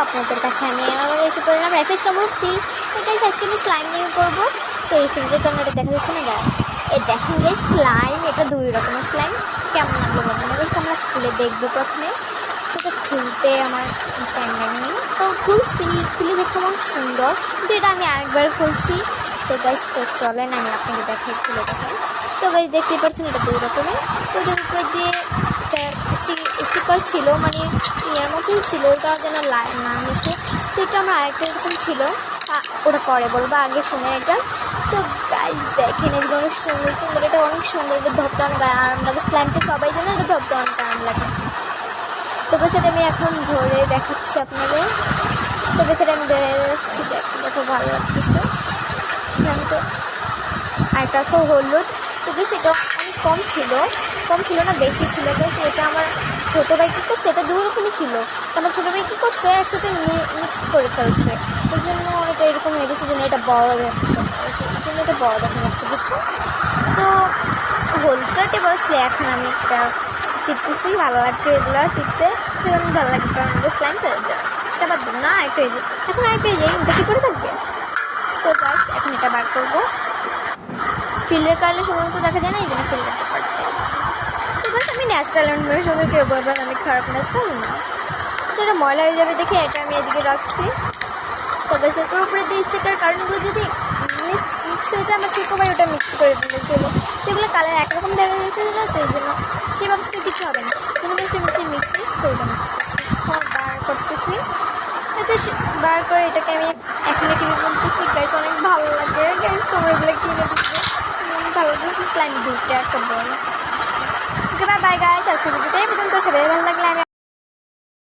আপনাদের কাছে আমি আবার এসে পড়লাম রাইফেসটা মূর্তি। তো গাইস আজকে আমি স্লাইম নিয়ে করবো। তো এই ফিল্টার কারণে দেখা যাচ্ছে না গায়ে এই দেখেন গাইস স্লাইম, এটা 2 রকমের স্লাইম। কেমন লাগলো বলবেন, এবার আমরা খুলে দেখবো প্রথমে। তো এটা খুলতে আমার টাইম লাগেনি, তো খুলছি, খুলে দেখে আমার সুন্দর, কিন্তু এটা আমি আরেকবার খুলছি। তো গাইস চলেন আমি আপনাকে দেখাই, খুলে দেখাই। তো গাইস দেখতেই পাচ্ছেন এটা 2 রকমের। তো এটার উপরে যে স্টিকার ছিল, মানে ইয়ার মতোই ছিল, ওটা যেন নাম এসে। তো এটা আমার আরেকটা এরকম ছিল, ওটা পরে বলবো, আগে শুনে এটা। তো গাইস দেখেন এগুলো অনেক সুন্দর সুন্দর, এটা অনেক সুন্দর, এটা ধরতে অনেক আরাম লাগে। স্লাইমটা সবাই জানে এটা ধরতে অনেক আরাম লাগে। তো গাইস এটা আমি এখন ধরে দেখাচ্ছি আপনাদের। তো গাইস এটা আমি ধরে যাচ্ছি, দেখেন কত ভালো লাগতেছে। আমি তো আরেকটা আছে হলুদ। তো গাইস এটা অনেক কম ছিল না, বেশি ছিল গাইস। এটা আমার ছোটো ভাই কী করছে, এটা 2 রকমই ছিল। আমার ছোটো ভাই কী করছে, একসাথে মিক্সড করে ফেলছে, ওই জন্য এটা এরকম হয়ে গেছে, জন্য এটা বড় দেখাচ্ছে, এই জন্য এটা বড় দেখা যাচ্ছে, বুঝছো? তো হলুদটা বড় ছিল। এখন আমি একটা টিপতেছি, ভালো লাগছে এগুলো টিপতে, সেজন্য ভালো লাগে, কারণ এটা স্লাইম তো এটা বাদ দেবো না, একটা এখন আরেকটা এটা কী করে থাকবে। তো গাইস এখন এটা বার করবো। ফিল্ডের কারণে সাধারণত দেখা যায় না, এই জন্য ফিল্ডারটা পাল্টে যাচ্ছে। তো গাইস আমি ন্যাচারাল অ্যান্ড সুন্দর কেউ বলবেন অনেক খারাপ ন্যাচারাল না, তো এটা ময়লা হয়ে যাবে দেখে এটা আমি এদিকে রাখছি। তো গাইস এটার উপরে দিয়ে স্টিকার কারণগুলো যদি মিক্স হয়ে যায়, আমার ছোটো ভাই ওটা মিক্স করে দিয়েছিল, তো এগুলো কালার একরকম দেখা যাচ্ছে না, তো এই জন্য সে ভাবতে কিছু হবে না, কিন্তু সে মিক্স করে দিচ্ছি, বার করতেছি। এটা বার করে এটাকে আমি এখানে টিভি বলতেছি। গাইস অনেক ভালো লাগে গাইস, তোমরা এগুলো কিনে দিচ্ছে, ভালো লাগছে। স্লাইম 2টা একটা বড়। ওকে বাই বাই গাইস, আজকে ভিডিওটা এই পর্যন্ত। সবাই ভালো লাগলে আমি